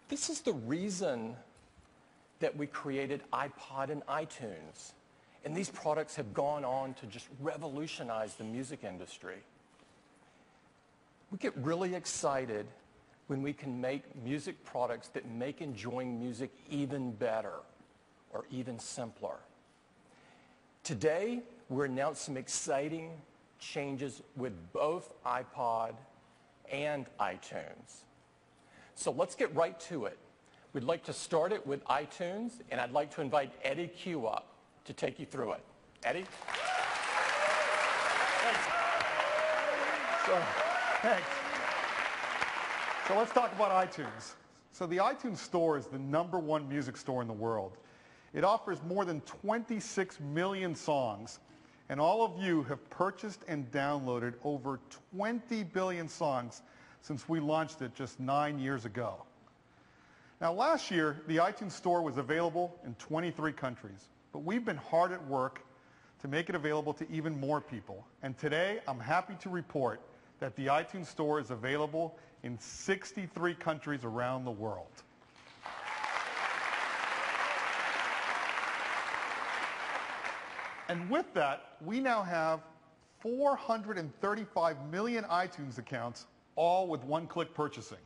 This is the reason that we created iPod and iTunes. And these products have gone on to just revolutionize the music industry. We get really excited when we can make music products that make enjoying music even better or even simpler. Today, we're announcing some exciting changes with both iPod and iTunes. So let's get right to it. We'd like to start it with iTunes, and I'd like to invite Eddie Q up to take you through it. Eddie? Thanks. So let's talk about iTunes. So the iTunes Store is the #1 music store in the world. It offers more than 26 million songs, and all of you have purchased and downloaded over 20 billion songs since we launched it just 9 years ago. Now last year, the iTunes Store was available in 23 countries, but we've been hard at work to make it available to even more people. And today, I'm happy to report that the iTunes Store is available in 63 countries around the world. And with that, we now have 435 million iTunes accounts, all with one-click purchasing.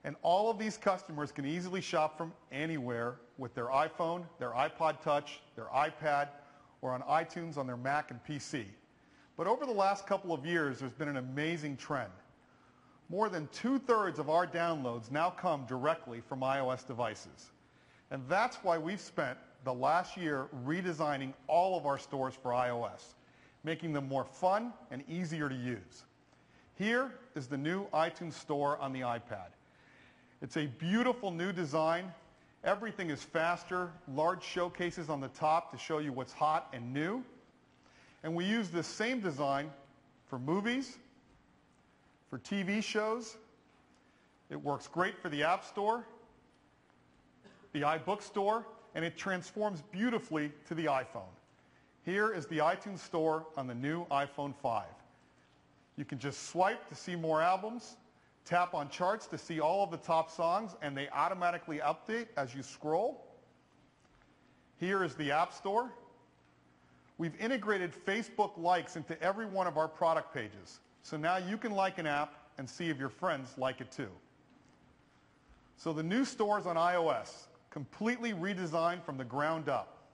And all of these customers can easily shop from anywhere with their iPhone, their iPod Touch, their iPad, or on iTunes on their Mac and PC. But over the last couple of years, there's been an amazing trend. More than 2/3 of our downloads now come directly from iOS devices. And that's why we've spent the last year redesigning all of our stores for iOS, making them more fun and easier to use. Here is the new iTunes Store on the iPad. It's a beautiful new design. Everything is faster, large showcases on the top to show you what's hot and new. And we use this same design for movies, for TV shows. It works great for the App Store, the iBook Store, and it transforms beautifully to the iPhone. Here is the iTunes Store on the new iPhone 5. You can just swipe to see more albums, tap on charts to see all of the top songs, and they automatically update as you scroll. Here is the App Store. We've integrated Facebook likes into every one of our product pages. So now you can like an app and see if your friends like it too. So the new stores on iOS, completely redesigned from the ground up.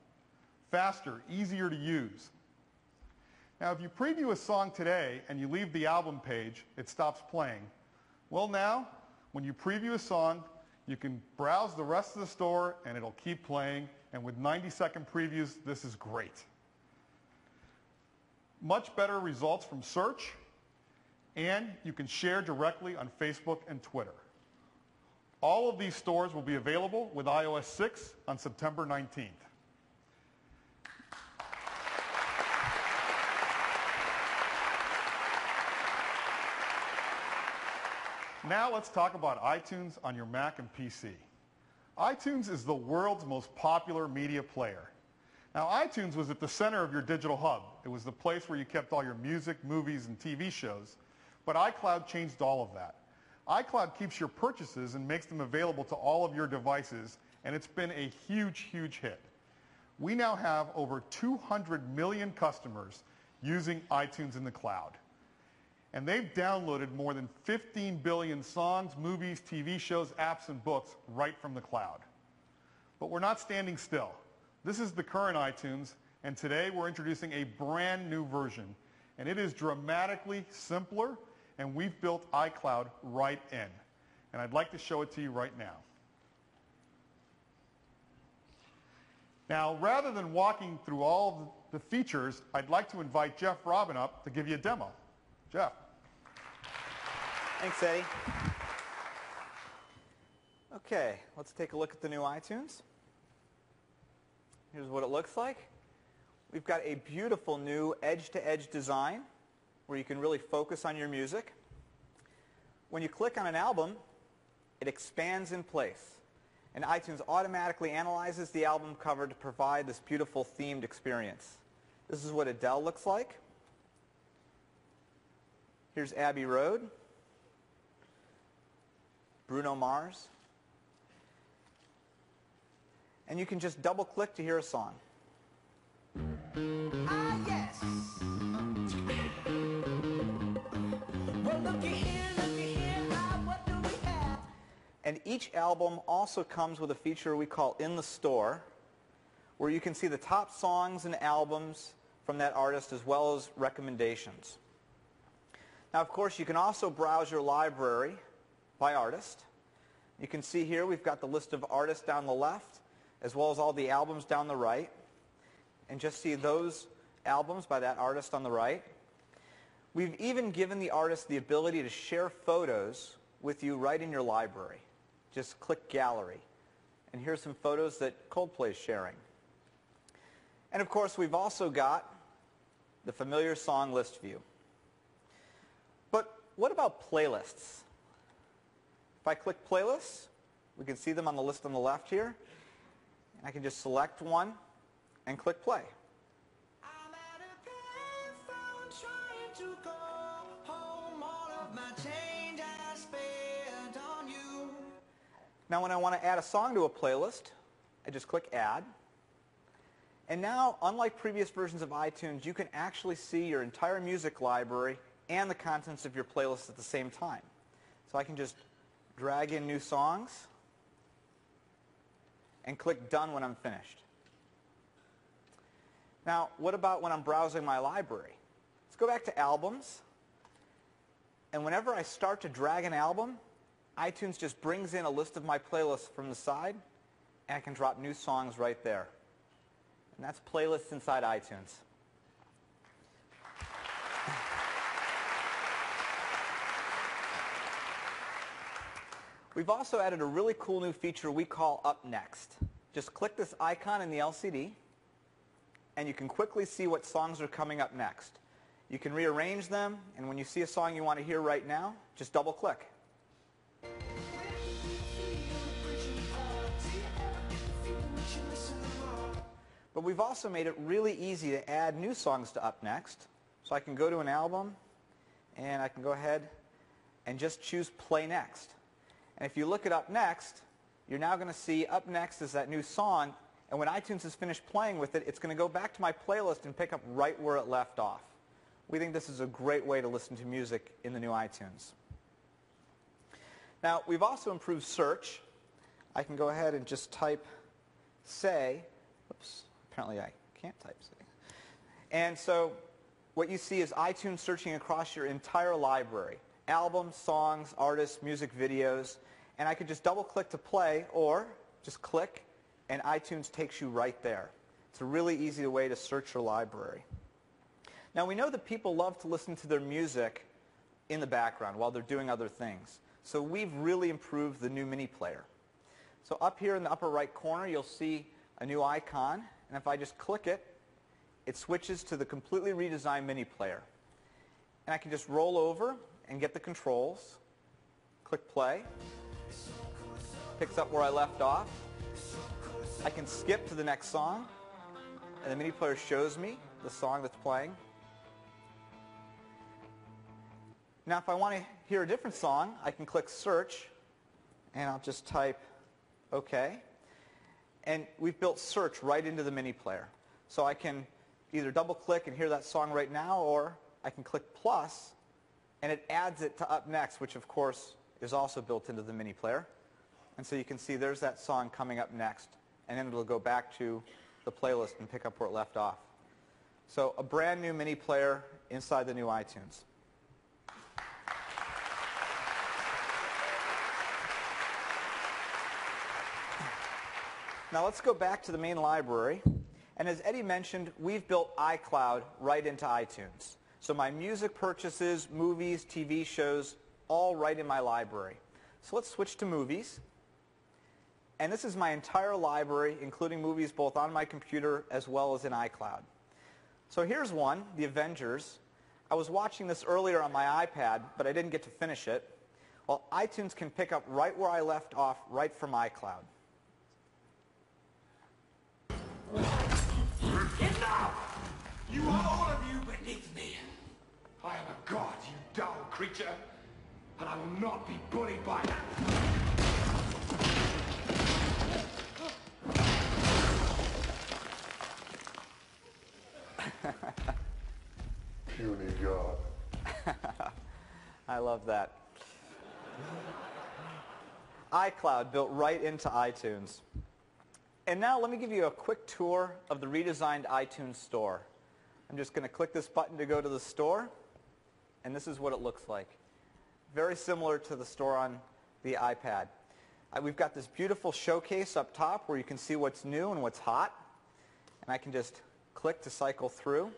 Faster, easier to use. Now if you preview a song today and you leave the album page, it stops playing. Well now, when you preview a song, you can browse the rest of the store and it'll keep playing, and with 90-second previews, this is great. Much better results from search, and you can share directly on Facebook and Twitter. All of these stores will be available with iOS 6 on September 19th. Now let's talk about iTunes on your Mac and PC. iTunes is the world's most popular media player. Now iTunes was at the center of your digital hub. It was the place where you kept all your music, movies, and TV shows. But iCloud changed all of that. iCloud keeps your purchases and makes them available to all of your devices, and it's been a huge, huge hit. We now have over 200 million customers using iTunes in the cloud. And they've downloaded more than 15 billion songs, movies, TV shows, apps, and books right from the cloud. But we're not standing still. This is the current iTunes, and today we're introducing a brand new version. And it is dramatically simpler, and we've built iCloud right in. And I'd like to show it to you right now. Now, rather than walking through all of the features, I'd like to invite Jeff Robin up to give you a demo. Jeff. Thanks, Eddie. Okay, let's take a look at the new iTunes. Here's what it looks like. We've got a beautiful new edge-to-edge design where you can really focus on your music. When you click on an album, it expands in place. And iTunes automatically analyzes the album cover to provide this beautiful themed experience. This is what Adele looks like. Here's Abbey Road, Bruno Mars, and you can just double click to hear a song. Ah, yes. Well, looky here, what do we have? And each album also comes with a feature we call In the Store, where you can see the top songs and albums from that artist as well as recommendations. Now, of course, you can also browse your library by artist. You can see here we've got the list of artists down the left, as well as all the albums down the right. And just see those albums by that artist on the right. We've even given the artist the ability to share photos with you right in your library. Just click Gallery. And here's some photos that Coldplay is sharing. And of course, we've also got the familiar song list view. But what about playlists? If I click Playlists, we can see them on the list on the left here. And I can just select one and click Play. I'm at a payphone trying to go home. All of my change I spent on you. Now when I want to add a song to a playlist, I just click Add. And now, unlike previous versions of iTunes, you can actually see your entire music library and the contents of your playlist at the same time. So I can just drag in new songs and click Done when I'm finished. Now, what about when I'm browsing my library? Let's go back to Albums. And whenever I start to drag an album, iTunes just brings in a list of my playlists from the side, and I can drop new songs right there. And that's Playlists inside iTunes. We've also added a really cool new feature we call Up Next. Just click this icon in the LCD, and you can quickly see what songs are coming up next. You can rearrange them, and when you see a song you want to hear right now, just double click. But we've also made it really easy to add new songs to Up Next. So I can go to an album, and I can go ahead and just choose Play Next. And if you look at Up Next, you're now going to see Up Next is that new song, and when iTunes is finished playing with it, it's going to go back to my playlist and pick up right where it left off. We think this is a great way to listen to music in the new iTunes. Now, we've also improved search. I can go ahead and just type Say. Oops, apparently I can't type Say. And so what you see is iTunes searching across your entire library. Albums, songs, artists, music videos. And I could just double click to play, or just click and iTunes takes you right there. It's a really easy way to search your library. Now we know that people love to listen to their music in the background while they're doing other things. So we've really improved the new mini player. So up here in the upper right corner you'll see a new icon, and if I just click it, it switches to the completely redesigned mini player. And I can just roll over and get the controls, click play, picks up where I left off. I can skip to the next song, and the mini player shows me the song that's playing. Now if I want to hear a different song, I can click search, and I'll just type OK. And we've built search right into the mini player. So I can either double click and hear that song right now, or I can click plus, and it adds it to Up Next, which of course is also built into the mini player. And so you can see there's that song coming up next, and then it'll go back to the playlist and pick up where it left off. So a brand new mini player inside the new iTunes. Now let's go back to the main library. And as Eddie mentioned, we've built iCloud right into iTunes. So my music purchases, movies, TV shows, all right in my library. So let's switch to movies. And this is my entire library, including movies both on my computer as well as in iCloud. So here's one, The Avengers. I was watching this earlier on my iPad, but I didn't get to finish it. Well, iTunes can pick up right where I left off, right from iCloud. Enough! You are all of you beneath me. I am a god, you dull creature, and I will not be bullied by that. love that. iCloud built right into iTunes. And now let me give you a quick tour of the redesigned iTunes Store. I'm just going to click this button to go to the store, and this is what it looks like. Very similar to the store on the iPad. We've got this beautiful showcase up top where you can see what's new and what's hot, and I can just click to cycle through.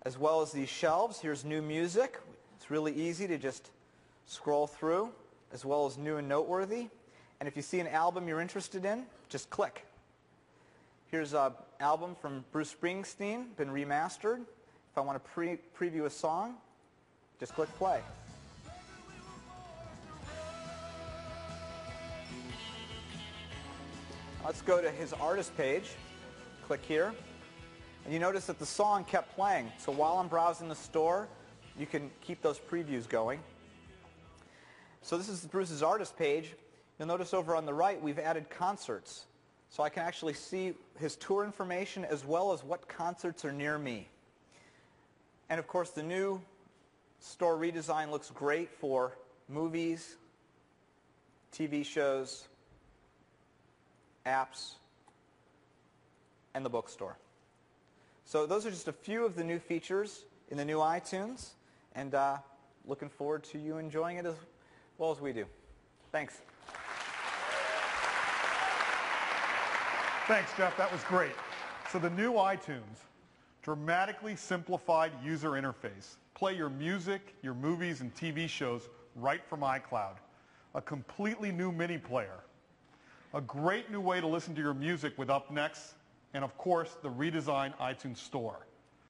As well as these shelves, here's new music. It's really easy to just scroll through, as well as new and noteworthy. And if you see an album you're interested in, just click. Here's an album from Bruce Springsteen, been remastered. If I want to preview a song, just click play. Let's go to his artist page. Click here. And you notice that the song kept playing. So while I'm browsing the store, you can keep those previews going. So this is Bruce's artist page. You'll notice over on the right we've added concerts. So I can actually see his tour information as well as what concerts are near me. And of course the new store redesign looks great for movies, TV shows, apps, and the bookstore. So those are just a few of the new features in the new iTunes, and looking forward to you enjoying it as well as we do. Thanks. Thanks, Jeff. That was great. So the new iTunes, dramatically simplified user interface. Play your music, your movies, and TV shows right from iCloud. A completely new mini player. A great new way to listen to your music with Up Next, and of course, the redesigned iTunes Store.